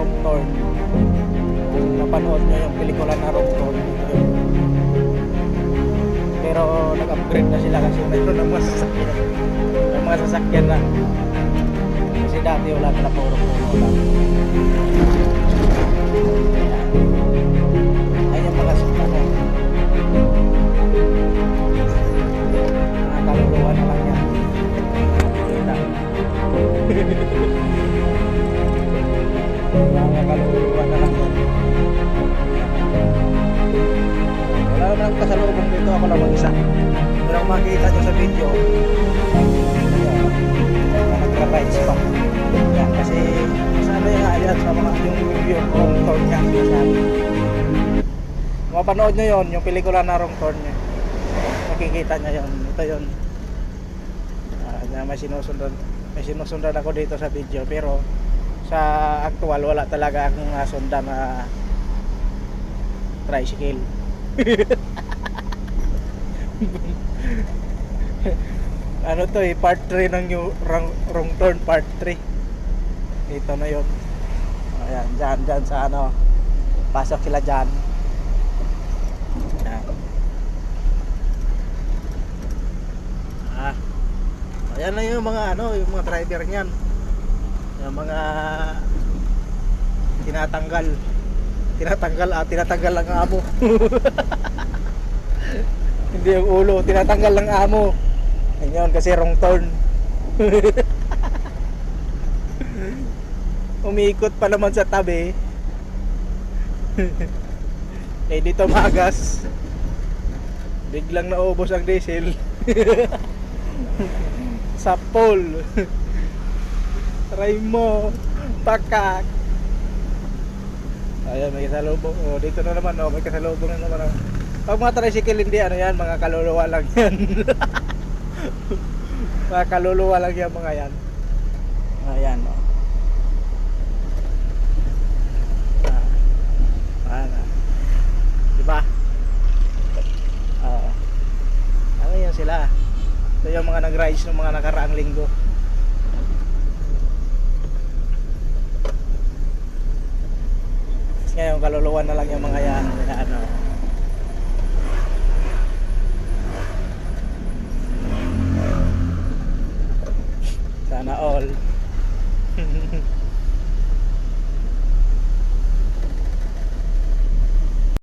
Wrong Turn. Kung napanood nyo yung pelikula na Wrong Turn, yun. Pero nag-upgrade na sila kasi mayroon ng mga sasakyan. May mga sasakyan na. Kasi dati wala pala, puro puno lang. Ayan yung mga sasakyan. Mga kaluluwa na lang yan. Kita. Mga kaluluwa na lang yan. Wala naman kasalubong dito, ako lang mag-isa. Pero kung makikita nyo sa video, nagra-rides pa. Yan, kasi sabi nga yan sa mga yung Wrong Turn nga. Kung mapanood nyo yun, yung pelikula na Wrong Turn nyo, makikita nyo yun. Ito yun. May sinusundan ako dito sa video, pero sa actual wala talaga akong nasundan na tricycle. Ano to part 3 ng new wrong turn, part 3. Dito na yun. Ayan, dyan sa ano, pasok sila dyan. Ayan na yung mga ano, yung mga driver niyan. Yung mga tinatanggal ang amo. Hindi yung ulo, tinatanggal ng amo. Ganyan kasi wrong turn. Umiikot pa naman sa tabi. Eh dito magas. Biglang naubos ang diesel. Sa pole. Try mo. Pakak. Ayan, may kasalubong. Oh, dito na naman, oh, may kasalubong na naman. Oh. Pag mga tricycle hindi, ano yan, mga kaluluwa lang yan. Mga kaluluwa lang yan, mga yan. Ayan, oh. Diba? Ano yan sila? Ito yung mga nag-rise ng mga nakaraang linggo. Ngayon kaluluwa na lang yung mga yan, ano.